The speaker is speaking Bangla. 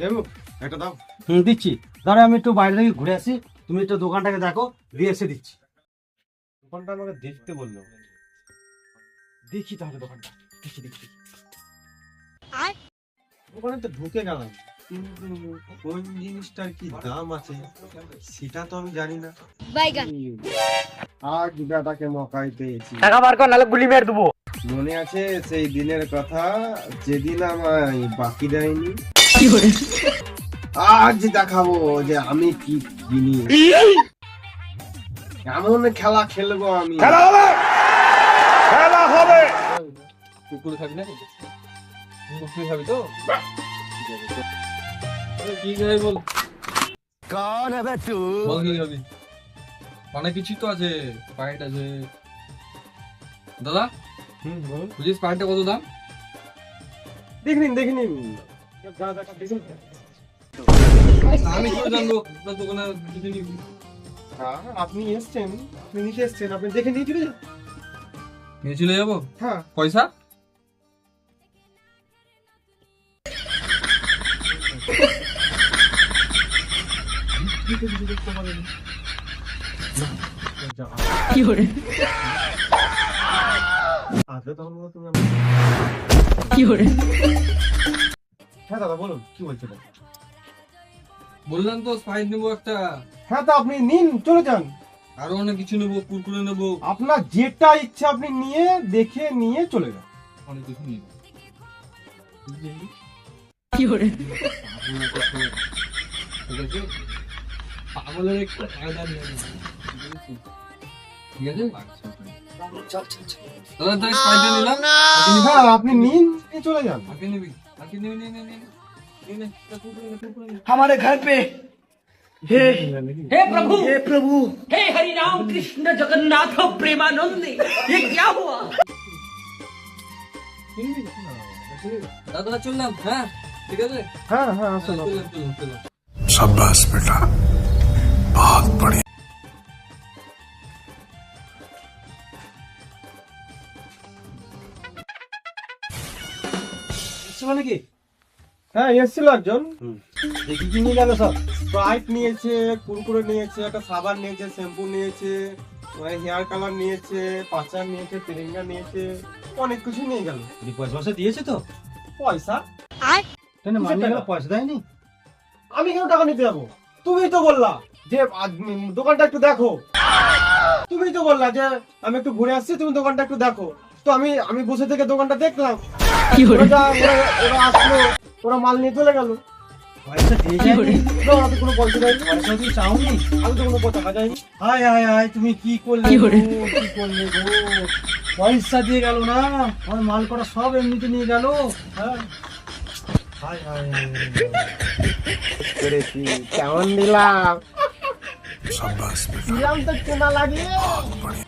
দেবো একটা দাও। দিচ্ছি, দাঁড়া আমি একটু বাইরে থেকে ঘুরে আসি, তুমি একটু দোকানটাকে দেখো, দিয়ে এসে দিচ্ছি। দোকানটা আমাকে দেখতে বললো। দেখি তাহলে দোকানটা, দেখি। দোকানে তো ঢুকে গেলাম, কিন্তু কোন জিনিসটার কি দাম আছে সেটা তো আমি জানি না। আজ বেটাকে মকাই পেয়েছি। টাকা বার কর, নাহলে গুলি মেরে দেবো। মনে আছে সেই দিনের কথা, যেদিন আমায় বাকি দেয়নি? আজ দেখাবো যে আমি কি জিনিস। এমন খেলা খেলবো আমি। খেলা হবে। কুকুর খাবি না? কুকুর খাবি তো? কি খাবি বল? বল কি খাবি? অনেক কিছু তো আছে, স্প্রাইট আছে। দাদা বলুন। বুঝি স্প্রাইটটা কত দাম? দেখে নিন। আমি কি জানবো? আপনার দোকানে কিছু নিবি? হ্যাঁ, আপনি এসছেন, আপনি নিতে এসছেন, আপনি দেখে নিয়ে চলে যান। নিয়ে চলে যাবো? হ্যাঁ, পয়সা? আসবে তখন বলো তুমি আমাকে। হ্যাঁ দাদা বলুন, কি বলছেন? বললাম তো স্প্রাইট নেবো একটা, হ্যাঁ তো আপনি নিন, চলে যান। আরো অনেক কিছু নেবো, কুরকুরে নেবো, আপনার যেটা ইচ্ছা আপনি নিয়ে দেখে নিয়ে চলে যান। অনেক কিছু নেবো। ঠিক আছে? পাগলের একটু ফায়দা নেই। ঠিক আছে? দাদা তাই স্প্রাইটটা নিলাম। হ্যাঁ আপনি নিন, নিয়ে চলে যান। আগে নিবি? আগে নিবি? নে। কুরকুরে নে। हमारे घर पे हे प्रभु हे हरि राम कृष्ण जगन्नाथ प्रेमानंद ये क्या हुआ? দাদা চললাম, হ্যাঁ ঠিক আছে? হ্যাঁ আসুন। চললাম। शाबाश बेटा, बहुत बढ़िया। মানে কি? হ্যাঁ এসেছিল একজন, দেখি কি নিয়ে গেল সব। স্প্রাইট নিয়েছে, কুরকুরে নিয়েছে, একটা সাবান নিয়েছে, শ্যাম্পু নিয়েছে, হেয়ার কালার নিয়েছে, পাচার নিয়েছে, তেরেঙ্গা নিয়েছে, অনেক কিছু নিয়ে গেল। পয়সা দিয়েছে তো? পয়সা? কেন মানি গেল, পয়সা দেয়নি? আমি কেন টাকা নিতে যাবো? তুমি তো বললা যে দোকানটা একটু দেখো। তুমি তো বললা যে আমি একটু ঘুরে আসছি, তুমি দোকানটা একটু দেখো। তো আমি বসে থেকে দোকানটা দেখলাম। ওরা আসলো, ওরা মাল নিয়ে চলে গেল। পয়সা দিয়ে যায়নি? না, ওরা তো কোনো পয়সা দেয়নি। পয়সা তুই চাওনি? আমি তো কোনো টাকা যায়নি। হায় তুমি কি করলে গো? কি করলে গো? পয়সা দিয়ে গেল না, আমার মাল করা সব এমনিতে নিয়ে গেল। হ্যাঁ, হায় করেছি। কেমন দিলাম? शाबाश बेटा, দিলাম তো কেনা লাগে। बहुत बढ़िया।